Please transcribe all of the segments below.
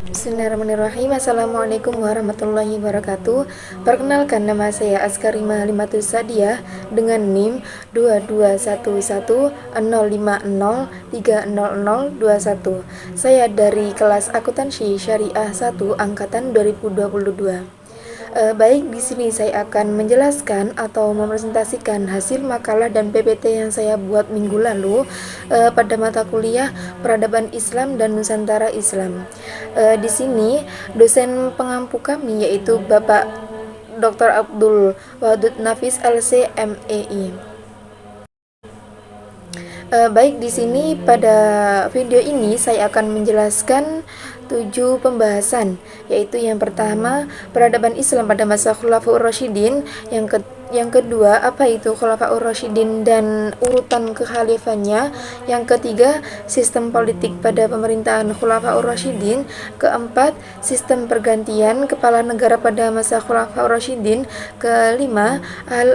Bismillahirrahmanirrahim. Assalamualaikum warahmatullahi wabarakatuh. Perkenalkan, nama saya Askarima Halimatus Sadiah dengan NIM 22110050030021. Saya dari kelas Akuntansi Syariah 1 angkatan 2022. Baik, di sini saya akan menjelaskan atau mempresentasikan hasil makalah dan PPT yang saya buat minggu lalu pada mata kuliah Peradaban Islam dan Nusantara Islam. Di sini dosen pengampu kami yaitu Bapak Dr. Abdul Wadud Nafis LC MEI. Baik, di sini pada video ini saya akan menjelaskan 7 pembahasan, yaitu yang pertama peradaban Islam pada masa Khulafaur Rasyidin, yang kedua apa itu Khulafaur Rasyidin dan urutan kekhalifannya, yang ketiga sistem politik pada pemerintahan Khulafaur Rasyidin, keempat sistem pergantian kepala negara pada masa Khulafaur Rasyidin, kelima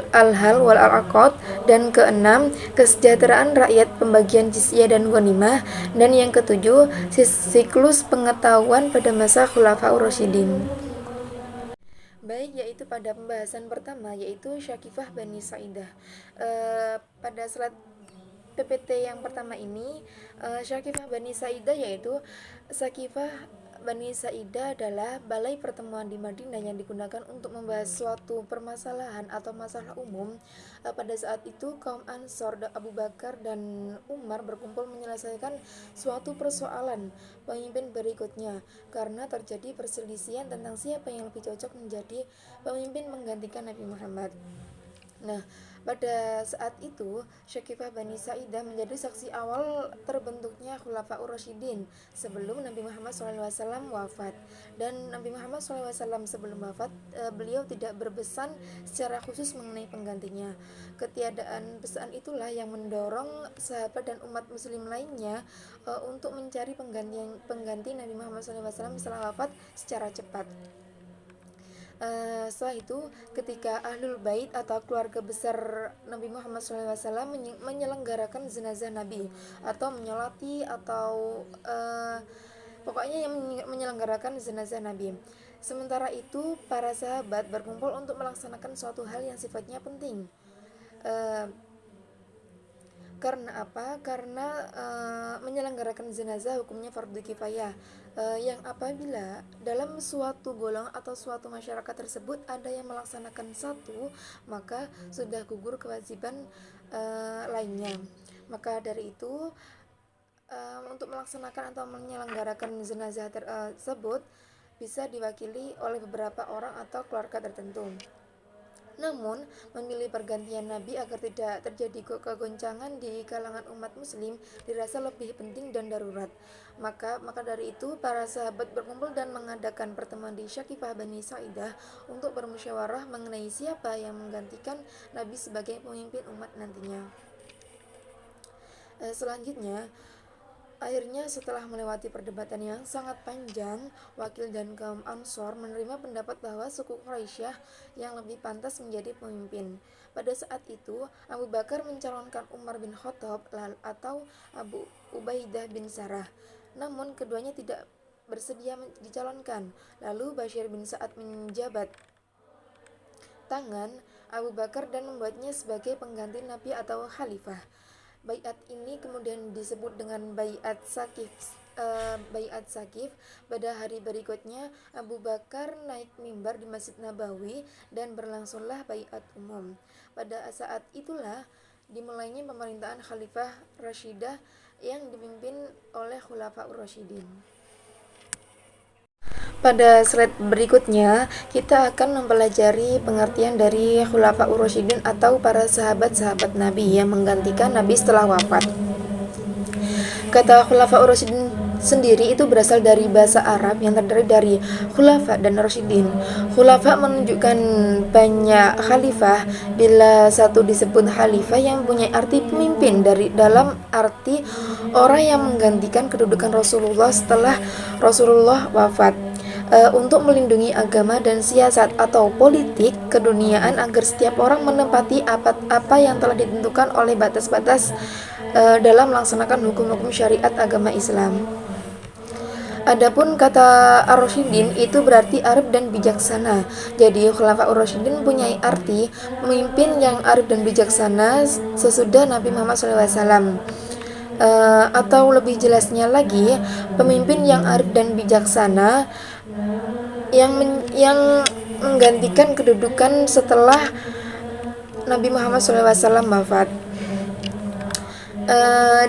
al-hal wal al-aqad, dan keenam kesejahteraan rakyat, pembagian jizyah dan ghanimah, dan yang ketujuh siklus pengetahuan pada masa Khulafaur Rasyidin. Baik, yaitu pada pembahasan pertama yaitu Syakifah Bani Sa'idah. Pada slide PPT yang pertama ini, Syakifah Bani Sa'idah yaitu Syakifah Bani Sa'idah adalah balai pertemuan di Madinah yang digunakan untuk membahas suatu permasalahan atau masalah umum. Pada saat itu kaum Ansor, Abu Bakar dan Umar berkumpul menyelesaikan suatu persoalan pemimpin berikutnya karena terjadi perselisihan tentang siapa yang lebih cocok menjadi pemimpin menggantikan Nabi Muhammad. Nah, pada saat itu Syakifah Bani Sa'idah menjadi saksi awal terbentuknya Khulafaur Rasyidin sebelum Nabi Muhammad SAW wafat. Dan Nabi Muhammad SAW sebelum wafat, beliau tidak berpesan secara khusus mengenai penggantinya. Ketiadaan pesan itulah yang mendorong sahabat dan umat muslim lainnya untuk mencari pengganti Nabi Muhammad SAW setelah wafat secara cepat. Setelah itu, ketika Ahlul Bait atau keluarga besar Nabi Muhammad SAW menyelenggarakan jenazah Nabi atau menyolati atau pokoknya yang menyelenggarakan jenazah Nabi. Sementara itu, para sahabat berkumpul untuk melaksanakan suatu hal yang sifatnya penting. Karena apa? Karena menyelenggarakan jenazah hukumnya fardu kifayah, yang apabila dalam suatu golongan atau suatu masyarakat tersebut ada yang melaksanakan satu, maka sudah gugur kewajiban lainnya. Maka dari itu, untuk melaksanakan atau menyelenggarakan jenazah tersebut bisa diwakili oleh beberapa orang atau keluarga tertentu. Namun, memilih pergantian Nabi agar tidak terjadi kegoncangan di kalangan umat muslim dirasa lebih penting dan darurat. Maka dari itu, para sahabat berkumpul dan mengadakan pertemuan di Syakifah Bani Sa'idah untuk bermusyawarah mengenai siapa yang menggantikan Nabi sebagai pemimpin umat nantinya. Selanjutnya, akhirnya setelah melewati perdebatan yang sangat panjang, wakil dan kaum Ansor menerima pendapat bahwa suku Quraisyah yang lebih pantas menjadi pemimpin. Pada saat itu, Abu Bakar mencalonkan Umar bin Khattab atau Abu Ubaidah bin Sarah. Namun keduanya tidak bersedia dicalonkan. Lalu Bashir bin Sa'ad menjabat tangan Abu Bakar dan membuatnya sebagai pengganti Nabi atau khalifah. Baiat ini kemudian disebut dengan Baiat Sakif. Pada hari berikutnya Abu Bakar naik mimbar di Masjid Nabawi dan berlangsunglah baiat umum. Pada saat itulah dimulainya pemerintahan Khalifah Rashidah yang dipimpin oleh Khulafaur Rasyidin. Pada slide berikutnya, kita akan mempelajari pengertian dari Khulafaur Rasyidin atau para sahabat-sahabat Nabi yang menggantikan Nabi setelah wafat. Kata Khulafaur Rasyidin sendiri itu berasal dari bahasa Arab yang terdiri dari khulafa dan rasyidin. Khulafa menunjukkan banyak khalifah bila satu disebut khalifah yang punya arti pemimpin dalam arti orang yang menggantikan kedudukan Rasulullah setelah Rasulullah wafat. Untuk melindungi agama dan siasat atau politik keduniaan agar setiap orang menempati apa yang telah ditentukan oleh batas-batas dalam melaksanakan hukum-hukum syariat agama Islam. Adapun kata Ar-Rasyidin itu berarti arif dan bijaksana. Jadi Khulafaur Rasyidin punya arti pemimpin yang arif dan bijaksana sesudah Nabi Muhammad SAW. Atau lebih jelasnya lagi, pemimpin yang arif dan bijaksana yang menggantikan kedudukan setelah Nabi Muhammad SAW wafat.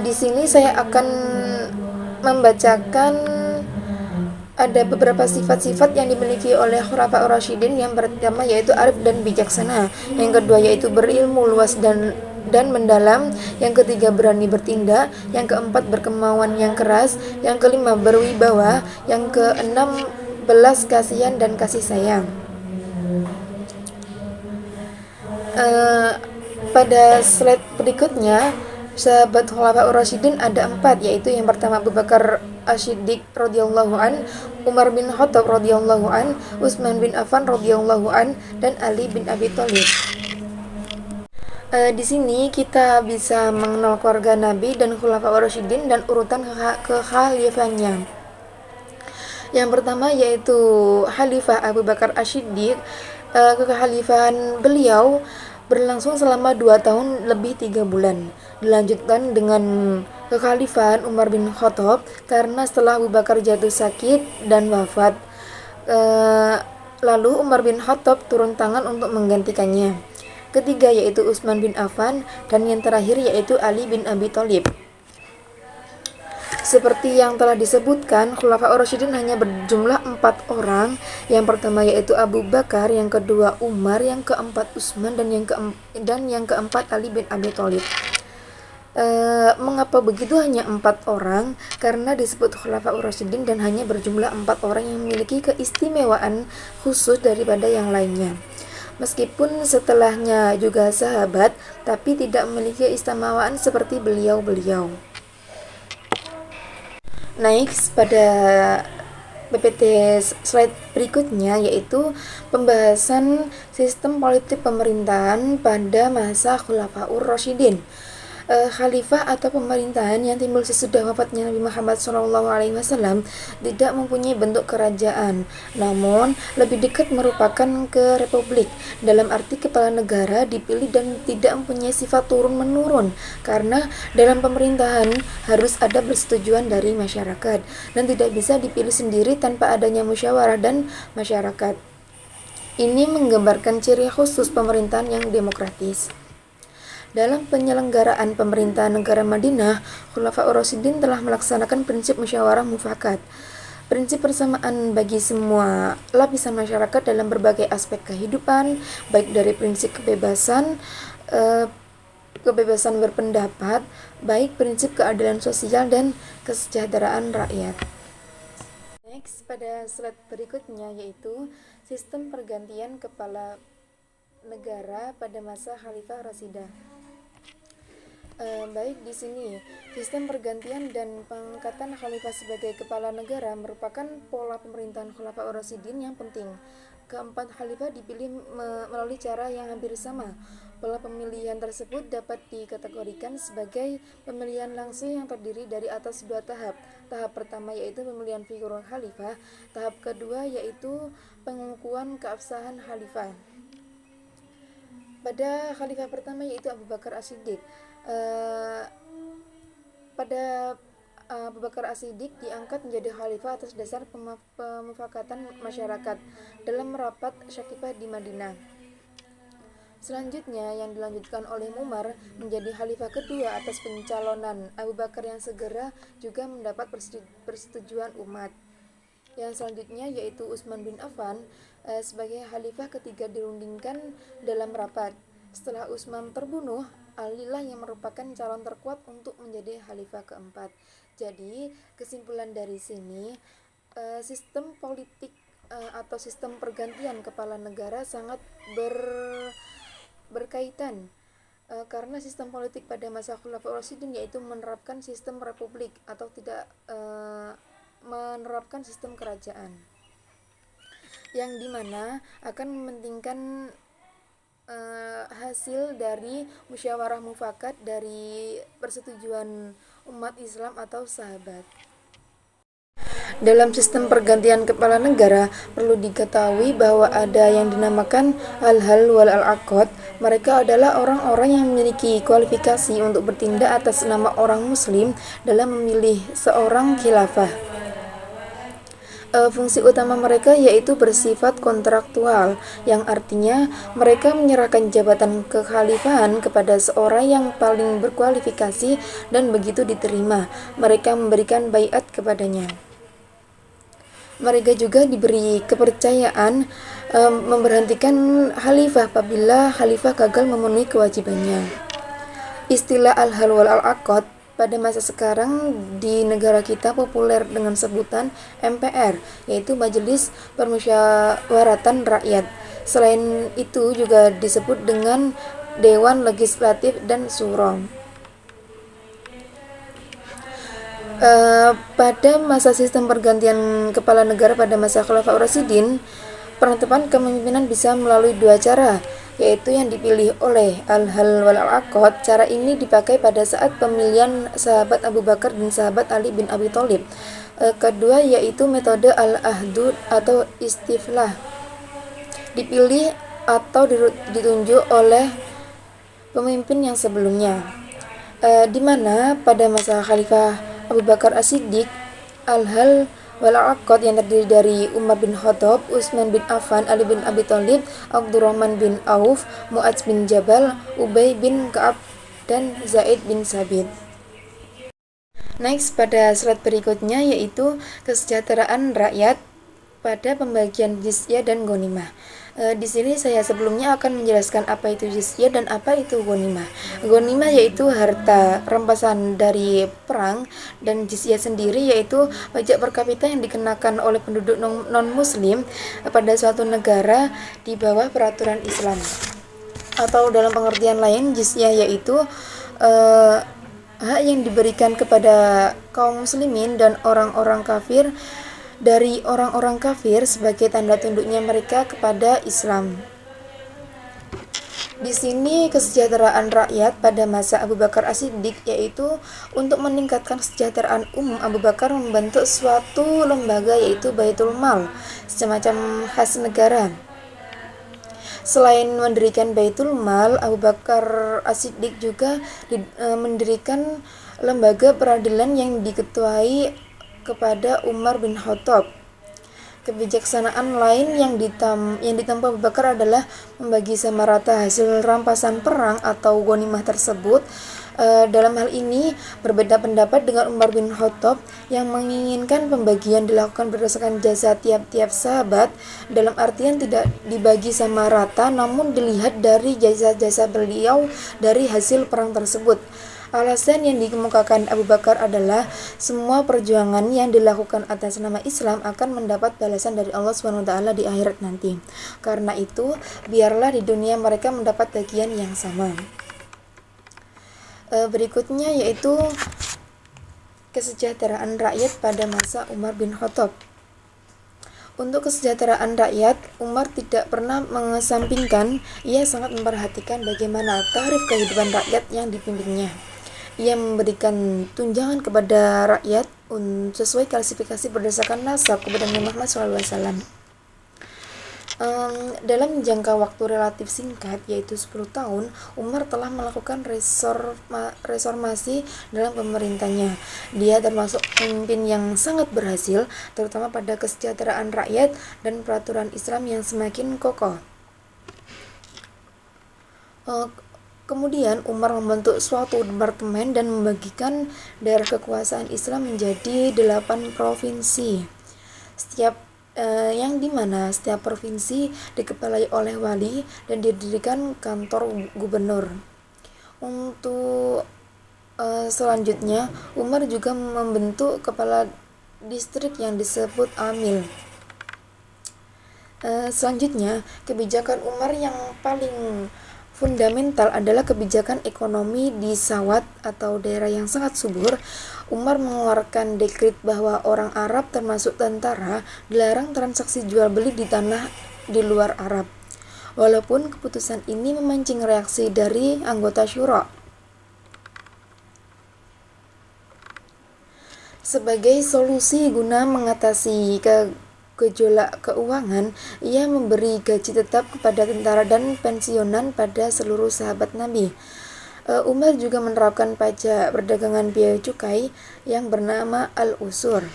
Di sini saya akan membacakan ada beberapa sifat-sifat yang dimiliki oleh Khulafaur Rasyidin. Yang pertama yaitu arif dan bijaksana, yang kedua yaitu berilmu luas dan mendalam, yang ketiga berani bertindak, yang keempat berkemauan yang keras, yang kelima berwibawa, yang keenam belas kasihan dan kasih sayang. Pada slide berikutnya, sahabat Khulafaur Rasyidin ada 4, yaitu yang pertama Abu Bakar As-Siddiq radhiyallahu an, Umar bin Khattab radhiyallahu an, Utsman bin Affan radhiyallahu an, dan Ali bin Abi Thalib. Di sini kita bisa mengenal keluarga Nabi dan Khulafaur Rasyidin dan urutan kekhalifannya. Yang pertama yaitu Khalifah Abu Bakar As-Siddiq. Kekhalifahan beliau berlangsung selama 2 tahun lebih 3 bulan. Dilanjutkan dengan kekhalifahan Umar bin Khattab karena setelah Abu Bakar jatuh sakit dan wafat. Lalu Umar bin Khattab turun tangan untuk menggantikannya. Ketiga yaitu Utsman bin Affan, dan yang terakhir yaitu Ali bin Abi Thalib. Seperti yang telah disebutkan, Khulafaur Rasyidin hanya berjumlah 4 orang. Yang pertama yaitu Abu Bakar, yang kedua Umar, yang keempat Utsman, dan yang keempat Ali bin Abi Thalib. Mengapa begitu hanya 4 orang? Karena disebut Khulafaur Rasyidin dan hanya berjumlah 4 orang yang memiliki keistimewaan khusus daripada yang lainnya. Meskipun setelahnya juga sahabat, tapi tidak memiliki keistimewaan seperti beliau-beliau. Next, pada PPT slide berikutnya yaitu pembahasan sistem politik pemerintahan pada masa Khulafaur Rasyidin. Khalifah atau pemerintahan yang timbul sesudah wafatnya Nabi Muhammad SAW tidak mempunyai bentuk kerajaan, namun lebih dekat merupakan ke republik, dalam arti kepala negara dipilih dan tidak mempunyai sifat turun-menurun, karena dalam pemerintahan harus ada persetujuan dari masyarakat dan tidak bisa dipilih sendiri tanpa adanya musyawarah dan masyarakat. Ini menggambarkan ciri khusus pemerintahan yang demokratis. Dalam penyelenggaraan pemerintahan negara Madinah, Khulafaur Rasyidin telah melaksanakan prinsip musyawarah mufakat, prinsip persamaan bagi semua lapisan masyarakat dalam berbagai aspek kehidupan, baik dari prinsip kebebasan berpendapat, baik prinsip keadilan sosial dan kesejahteraan rakyat. Next, pada slide berikutnya yaitu sistem pergantian kepala negara pada masa Khalifah Rasyidah. Baik, di sini sistem pergantian dan pengangkatan khalifah sebagai kepala negara merupakan pola pemerintahan Khulafaur Rasyidin yang penting. Keempat khalifah dipilih melalui cara yang hampir sama. Pola pemilihan tersebut dapat dikategorikan sebagai pemilihan langsung yang terdiri dari atas 2 tahap. Tahap pertama yaitu pemilihan figur khalifah, tahap kedua yaitu pengukuhan keabsahan khalifah. Pada khalifah pertama yaitu Abu Bakar As-Siddiq. Pada Abu Bakar As-Siddiq diangkat menjadi khalifah atas dasar pemufakatan masyarakat dalam rapat Syakifah di Madinah. Selanjutnya yang dilanjutkan oleh Umar menjadi khalifah kedua atas pencalonan Abu Bakar yang segera juga mendapat persetujuan umat. Yang selanjutnya yaitu Utsman bin Affan sebagai khalifah ketiga dirundingkan dalam rapat. Setelah Utsman terbunuh, Ali lah yang merupakan calon terkuat untuk menjadi khalifah keempat. Jadi kesimpulan dari sini, sistem politik atau sistem pergantian kepala negara sangat berkaitan karena sistem politik pada masa Khulafaur Rasyidin yaitu menerapkan sistem republik atau tidak menerapkan sistem kerajaan, yang dimana akan mementingkan hasil dari musyawarah mufakat dari persetujuan umat Islam atau sahabat. Dalam sistem pergantian kepala negara, perlu diketahui bahwa ada yang dinamakan al-hal wal al-aqad. Mereka adalah orang-orang yang memiliki kualifikasi untuk bertindak atas nama orang muslim dalam memilih seorang khilafah. Fungsi utama mereka yaitu bersifat kontraktual, yang artinya mereka menyerahkan jabatan kekhalifahan kepada seorang yang paling berkualifikasi, dan begitu diterima, mereka memberikan baiat kepadanya. Mereka juga diberi kepercayaan memberhentikan khalifah apabila khalifah gagal memenuhi kewajibannya. Istilah al-hal wal al-aqad pada masa sekarang di negara kita populer dengan sebutan MPR, yaitu Majelis Permusyawaratan Rakyat. Selain itu juga disebut dengan Dewan Legislatif dan Syuro. Pada masa sistem pergantian kepala negara pada masa Khulafaur Rasyidin, penetapan kepemimpinan bisa melalui dua cara, yaitu yang dipilih oleh al-hal wal al-aqad. Cara ini dipakai pada saat pemilihan sahabat Abu Bakar dan sahabat Ali bin Abi Thalib. Kedua yaitu metode al-ahdu atau istiflah, dipilih atau ditunjuk oleh pemimpin yang sebelumnya, di mana pada masa Khalifah Abu Bakar As-Siddiq, al-hal wal aqad yang terdiri dari Umar bin Khattab, Utsman bin Affan, Ali bin Abi Thalib, Abdurrahman bin Auf, Mu'adz bin Jabal, Ubay bin Ka'ab, dan Zaid bin Sabit. Next, pada slide berikutnya yaitu kesejahteraan rakyat pada pembagian jizyah dan ghanimah. Di sini saya sebelumnya akan menjelaskan apa itu jizyah dan apa itu ghanimah. Ghanimah yaitu harta rampasan dari perang, dan jizyah sendiri yaitu pajak per kapita yang dikenakan oleh penduduk non-muslim pada suatu negara di bawah peraturan Islam. Atau dalam pengertian lain, jizyah yaitu hak yang diberikan kepada kaum muslimin dan orang-orang kafir dari orang-orang kafir sebagai tanda tunduknya mereka kepada Islam. Di sini kesejahteraan rakyat pada masa Abu Bakar As-Siddiq yaitu untuk meningkatkan kesejahteraan umum. Abu Bakar membentuk suatu lembaga yaitu Baitul Mal, semacam khas negara. Selain mendirikan Baitul Mal, Abu Bakar As-Siddiq juga mendirikan lembaga peradilan yang diketuai kepada Umar bin Khattab. Kebijaksanaan lain yang ditempuh Abu Bakar adalah membagi sama rata hasil rampasan perang atau ghanimah tersebut. Dalam hal ini berbeda pendapat dengan Umar bin Khattab yang menginginkan pembagian dilakukan berdasarkan jasa tiap-tiap sahabat, dalam artian tidak dibagi sama rata namun dilihat dari jasa-jasa beliau dari hasil perang tersebut. Alasan yang dikemukakan Abu Bakar adalah semua perjuangan yang dilakukan atas nama Islam akan mendapat balasan dari Allah SWT di akhirat nanti. Karena itu, biarlah di dunia mereka mendapat bagian yang sama. Berikutnya yaitu kesejahteraan rakyat pada masa Umar bin Khattab. Untuk kesejahteraan rakyat, Umar tidak pernah mengesampingkan, ia sangat memperhatikan bagaimana tarif kehidupan rakyat yang dipimpinnya. Ia memberikan tunjangan kepada rakyat sesuai klasifikasi berdasarkan nasab kepada Nabi Muhammad SAW. Dalam jangka waktu relatif singkat, yaitu 10 tahun, Umar telah melakukan reformasi dalam pemerintahnya. Dia termasuk pemimpin yang sangat berhasil, terutama pada kesejahteraan rakyat dan peraturan Islam yang semakin kokoh. Kemudian Umar membentuk suatu departemen dan membagikan daerah kekuasaan Islam menjadi 8 provinsi. Yang dimana setiap provinsi dikepalai oleh wali dan didirikan kantor gubernur. Untuk selanjutnya, Umar juga membentuk kepala distrik yang disebut amil. Selanjutnya, kebijakan Umar yang paling fundamental adalah kebijakan ekonomi di Sawat atau daerah yang sangat subur. Umar mengeluarkan dekret bahwa orang Arab termasuk tentara dilarang transaksi jual beli di tanah di luar Arab. Walaupun keputusan ini memancing reaksi dari anggota syura. Sebagai solusi guna mengatasi gejolak keuangan, ia memberi gaji tetap kepada tentara dan pensiunan pada seluruh sahabat Nabi. Umar juga menerapkan pajak perdagangan biaya cukai yang bernama al-usur.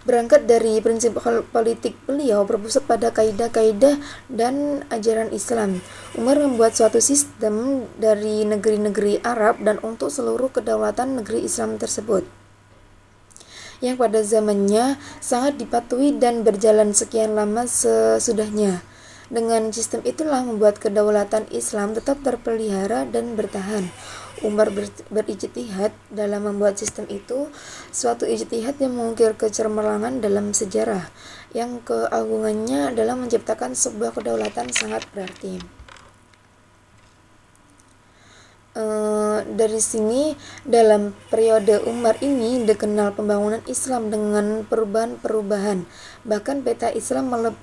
Berangkat dari prinsip politik beliau berpusat pada kaidah-kaidah dan ajaran Islam. Umar membuat suatu sistem dari negeri-negeri Arab dan untuk seluruh kedaulatan negeri Islam tersebut, yang pada zamannya sangat dipatuhi dan berjalan sekian lama sesudahnya. Dengan sistem itulah membuat kedaulatan Islam tetap terpelihara dan bertahan. Umar berijtihad dalam membuat sistem itu, suatu ijtihad yang mengukir kecemerlangan dalam sejarah, yang keagungannya dalam menciptakan sebuah kedaulatan sangat berarti. Dari sini, dalam periode Umar ini dikenal pembangunan Islam dengan perubahan-perubahan. Bahkan peta Islam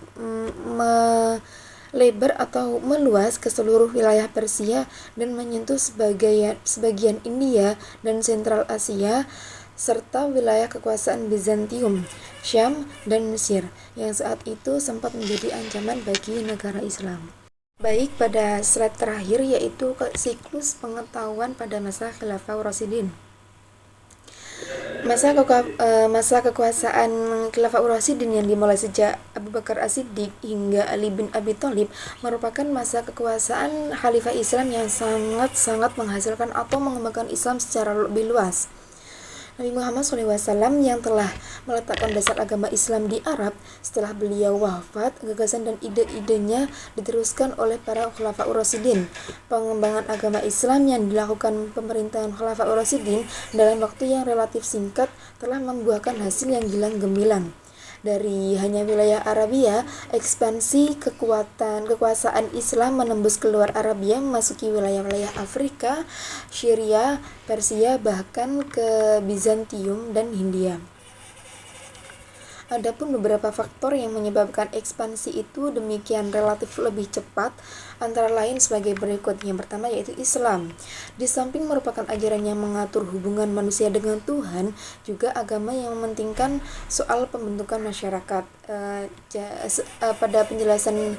melebar atau meluas ke seluruh wilayah Persia dan menyentuh sebagian India dan Sentral Asia, serta wilayah kekuasaan Bizantium, Syam, dan Mesir, yang saat itu sempat menjadi ancaman bagi negara Islam. Baik, pada slide terakhir yaitu siklus pengetahuan pada masa Khulafaur Rasyidin. Masa kekuasaan Khulafaur Rasyidin yang dimulai sejak Abu Bakar As-Siddiq hingga Ali bin Abi Thalib merupakan masa kekuasaan Khalifah Islam yang sangat-sangat menghasilkan atau mengembangkan Islam secara lebih luas. Nabi Muhammad SAW yang telah meletakkan dasar agama Islam di Arab, setelah beliau wafat, gagasan dan ide-idenya diteruskan oleh para Khulafaur Rasyidin. Pengembangan agama Islam yang dilakukan pemerintahan Khulafaur Rasyidin dalam waktu yang relatif singkat telah membuahkan hasil yang gilang gemilang. Dari hanya wilayah Arabia, ekspansi kekuasaan Islam menembus keluar Arabia, memasuki wilayah-wilayah Afrika, Syria, Persia, bahkan ke Bizantium dan Hindia. Adapun beberapa faktor yang menyebabkan ekspansi itu demikian relatif lebih cepat, antara lain sebagai berikut. Yang pertama yaitu Islam. Di samping merupakan ajaran yang mengatur hubungan manusia dengan Tuhan, juga agama yang mementingkan soal pembentukan masyarakat. Pada penjelasan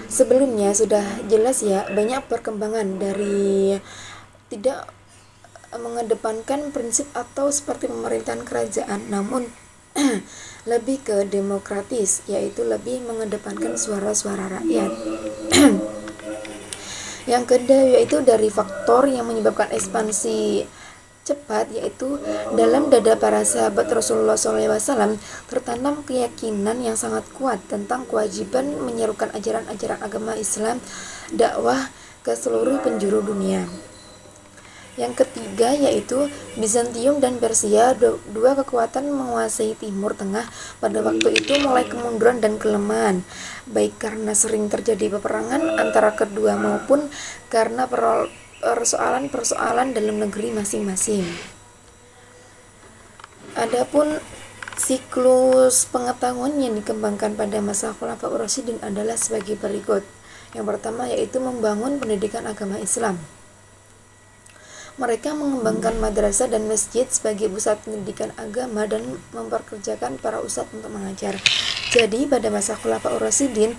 sebelumnya sudah jelas ya, banyak perkembangan dari tidak mengedepankan prinsip atau seperti pemerintahan kerajaan, namun lebih ke demokratis, yaitu lebih mengedepankan suara-suara rakyat. Yang kedua yaitu dari faktor yang menyebabkan ekspansi cepat, yaitu dalam dada para sahabat Rasulullah SAW tertanam keyakinan yang sangat kuat tentang kewajiban menyerukan ajaran-ajaran agama Islam, dakwah ke seluruh penjuru dunia. Yang ketiga yaitu Bizantium dan Persia, dua kekuatan menguasai Timur Tengah pada waktu itu mulai kemunduran dan kelemahan, baik karena sering terjadi peperangan antara kedua maupun karena persoalan-persoalan dalam negeri masing-masing. Adapun siklus pengetahuan yang dikembangkan pada masa Khulafaur Rasyidin adalah sebagai berikut. Yang pertama yaitu membangun pendidikan agama Islam. Mereka mengembangkan madrasah dan masjid sebagai pusat pendidikan agama dan memperkerjakan para ustadz untuk mengajar. Jadi pada masa Khulafaur Rasyidin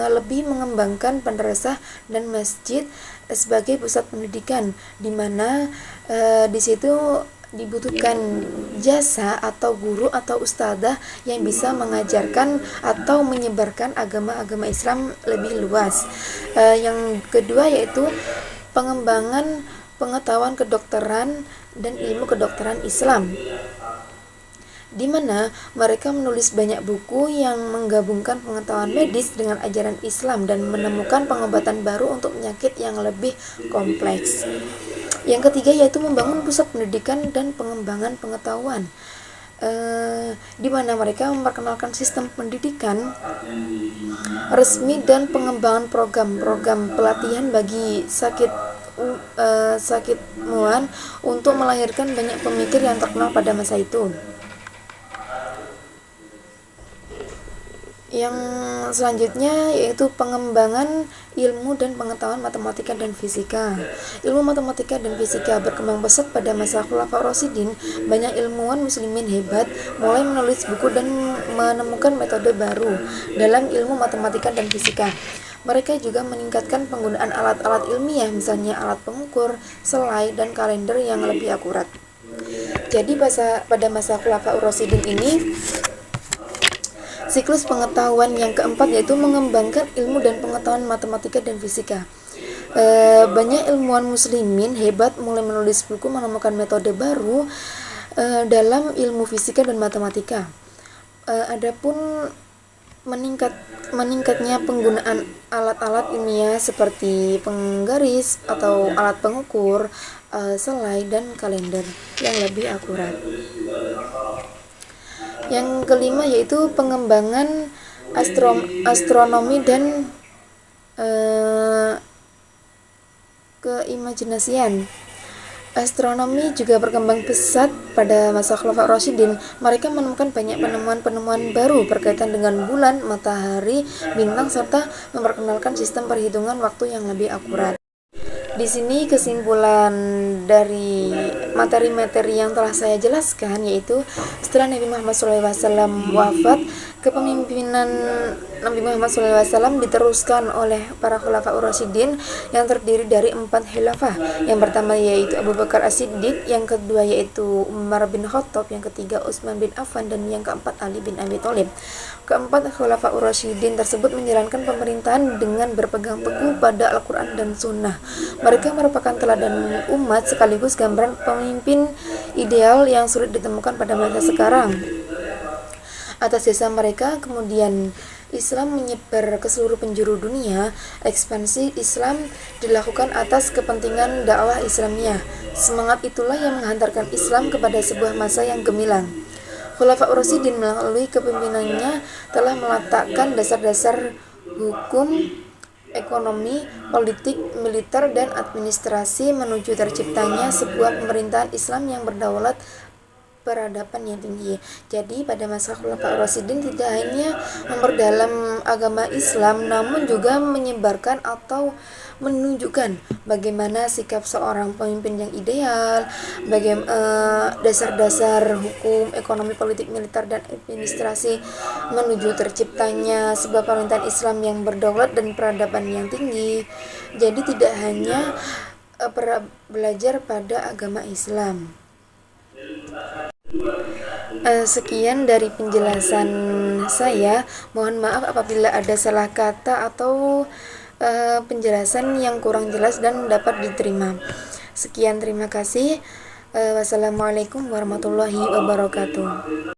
lebih mengembangkan madrasah dan masjid sebagai pusat pendidikan, di mana di situ dibutuhkan jasa atau guru atau ustadzah yang bisa mengajarkan atau menyebarkan agama-agama Islam lebih luas. Yang kedua yaitu pengembangan pengetahuan kedokteran dan ilmu kedokteran Islam, di mana mereka menulis banyak buku yang menggabungkan pengetahuan medis dengan ajaran Islam dan menemukan pengobatan baru untuk penyakit yang lebih kompleks. Yang ketiga yaitu membangun pusat pendidikan dan pengembangan pengetahuan, di mana mereka memperkenalkan sistem pendidikan resmi dan pengembangan program-program pelatihan bagi sakit muan untuk melahirkan banyak pemikir yang terkenal pada masa itu. Yang selanjutnya yaitu pengembangan ilmu dan pengetahuan matematika dan fisika. Ilmu matematika dan fisika berkembang pesat pada masa Khulafaur Rasyidin. Banyak ilmuwan muslimin hebat mulai menulis buku dan menemukan metode baru dalam ilmu matematika dan fisika. Mereka juga meningkatkan penggunaan alat-alat ilmiah, misalnya alat pengukur, selai, dan kalender yang lebih akurat. Jadi pada masa Khulafaur Rasyidin ini, siklus pengetahuan yang keempat yaitu mengembangkan ilmu dan pengetahuan matematika dan fisika. Banyak ilmuwan muslimin hebat mulai menulis buku menemukan metode baru dalam ilmu fisika dan matematika. Adapun meningkatnya penggunaan alat-alat ilmiah seperti penggaris atau alat pengukur, selai, dan kalender yang lebih akurat. Yang kelima yaitu pengembangan astronomi dan keimajinasian. Astronomi juga berkembang pesat pada masa Khulafaur Rasyidin. Mereka menemukan banyak penemuan-penemuan baru berkaitan dengan bulan, matahari, bintang, serta memperkenalkan sistem perhitungan waktu yang lebih akurat. Di sini kesimpulan dari materi-materi yang telah saya jelaskan yaitu setelah Nabi Muhammad SAW wafat, kepemimpinan Nabi Muhammad SAW diteruskan oleh para Khulafaur Rasyidin yang terdiri dari 4 khilafah. Yang pertama yaitu Abu Bakar As-Siddiq, yang kedua yaitu Umar bin Khattab, yang ketiga Utsman bin Affan, dan yang keempat Ali bin Abi Thalib. Keempat Khulafaur Rasyidin tersebut menjalankan pemerintahan dengan berpegang teguh pada Al-Quran dan Sunnah. Mereka merupakan teladan umat sekaligus gambaran pemimpin ideal yang sulit ditemukan pada masa sekarang. Atas jasa mereka, kemudian Islam menyebar ke seluruh penjuru dunia. Ekspansi Islam dilakukan atas kepentingan dakwah Islamiyah. Semangat itulah yang menghantarkan Islam kepada sebuah masa yang gemilang. Khulafaur Rasyidin melalui kepemimpinannya telah meletakkan dasar-dasar hukum, ekonomi, politik, militer, dan administrasi menuju terciptanya sebuah pemerintahan Islam yang berdaulat, peradaban yang tinggi. Jadi pada masa Khulafaur Rasyidin tidak hanya memperdalam agama Islam, namun juga menyebarkan atau menunjukkan bagaimana sikap seorang pemimpin yang ideal, dasar-dasar hukum, ekonomi, politik, militer, dan administrasi menuju terciptanya sebuah pemerintahan Islam yang berdaulat dan peradaban yang tinggi. Jadi tidak hanya belajar pada agama Islam. Sekian dari penjelasan saya. Mohon maaf apabila ada salah kata atau penjelasan yang kurang jelas dan dapat diterima. Sekian, terima kasih. Wassalamualaikum warahmatullahi wabarakatuh.